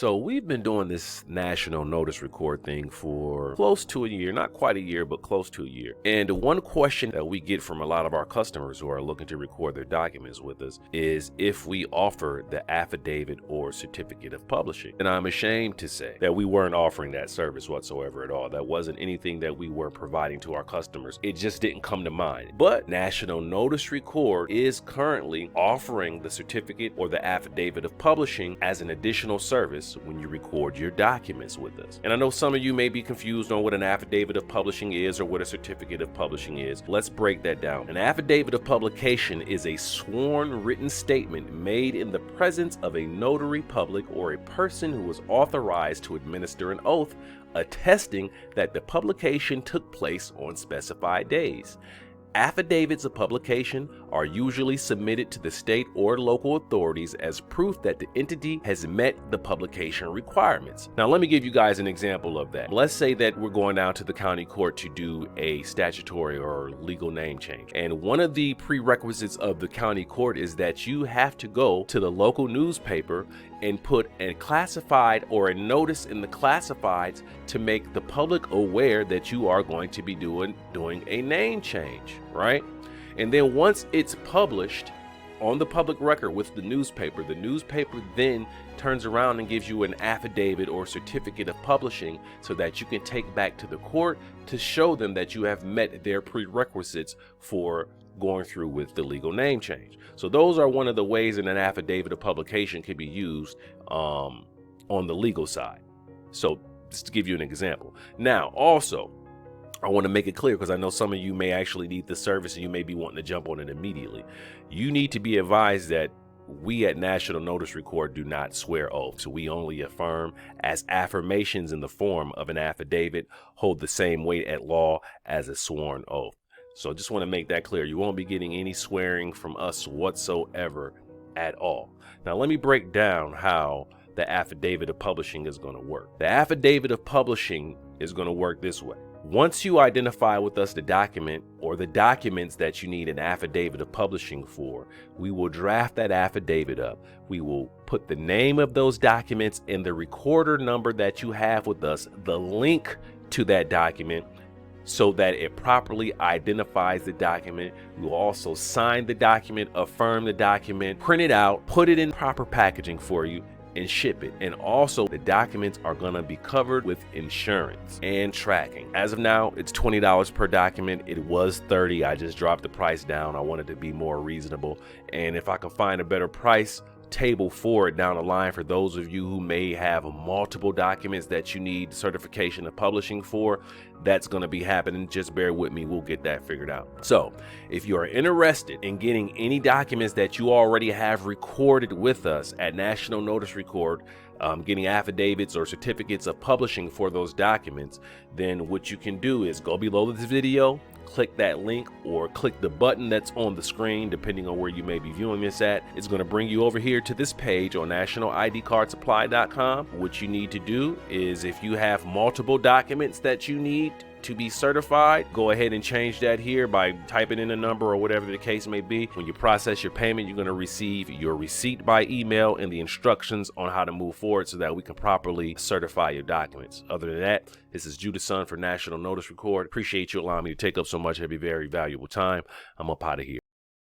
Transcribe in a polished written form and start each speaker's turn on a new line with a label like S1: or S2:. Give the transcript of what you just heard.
S1: So we've been doing this national notice record thing for close to a year, not quite a year, but close to a year. And one question that we get from a lot of our customers who are looking to record their documents with us is if we offer the affidavit or certificate of publishing. And I'm ashamed to say that we weren't offering that service whatsoever at all. That wasn't anything that we were providing to our customers. It just didn't come to mind. But National Notice Record is currently offering the certificate or the affidavit of publishing as an additional service when you record your documents with us. And I know some of you may be confused on what an affidavit of publishing is or what a certificate of publishing is. Let's break that down. An affidavit of publication is a sworn written statement made in the presence of a notary public or a person who is authorized to administer an oath attesting that the publication took place on specified days. Affidavits of publication are usually submitted to the state or local authorities as proof that the entity has met the publication requirements. Now, let me give you guys an example of that. Let's say that we're going down to the county court to do a statutory or legal name change. And one of the prerequisites of the county court is that you have to go to the local newspaper and put a classified or a notice in the classifieds to make the public aware that you are going to be doing a name change, right? And then once it's published on the public record with the newspaper then turns around and gives you an affidavit or certificate of publishing so that you can take back to the court to show them that you have met their prerequisites for going through with the legal name change. So those are one of the ways that an affidavit of publication can be used on the legal side. So just to give you an example. Now, also, I want to make it clear because I know some of you may actually need the service and you may be wanting to jump on it immediately. You need to be advised that we at National Notice Record do not swear oaths. We only affirm as affirmations in the form of an affidavit hold the same weight at law as a sworn oath. So I just want to make that clear. You won't be getting any swearing from us whatsoever at all. Now, let me break down how the affidavit of publishing is going to work. The affidavit of publishing is going to work this way. Once you identify with us the document or the documents that you need an affidavit of publishing for, we will draft that affidavit up. We will put the name of those documents and the recorder number that you have with us, the link to that document, so that it properly identifies the document. We will also sign the document, affirm the document, print it out, put it in proper packaging for you, and ship it. And also the documents are going to be covered with insurance and tracking. As of now, it's $20 per document. It was $30. I just dropped the price down. I wanted to be more reasonable. And if I can find a better price table for it down the line for those of you who may have multiple documents that you need certification of publishing for, that's going to be happening. Just bear with me. We'll get that figured out. So if you are interested in getting any documents that you already have recorded with us at National Notice Record, getting affidavits or certificates of publishing for those documents, then what you can do is go below this video, click that link or click the button that's on the screen, depending on where you may be viewing this at. It's going to bring you over here to this page on nationalidcardsupply.com. What you need to do is, if you have multiple documents that you need to be certified, go ahead and change that here by typing in a number or whatever the case may be. When you process your payment, you're going to receive your receipt by email and the instructions on how to move forward so that we can properly certify your documents. Other than that, this is JudahSon for National Notice Record. Appreciate you allowing me to take up so much of your very valuable time. I'm up out of here.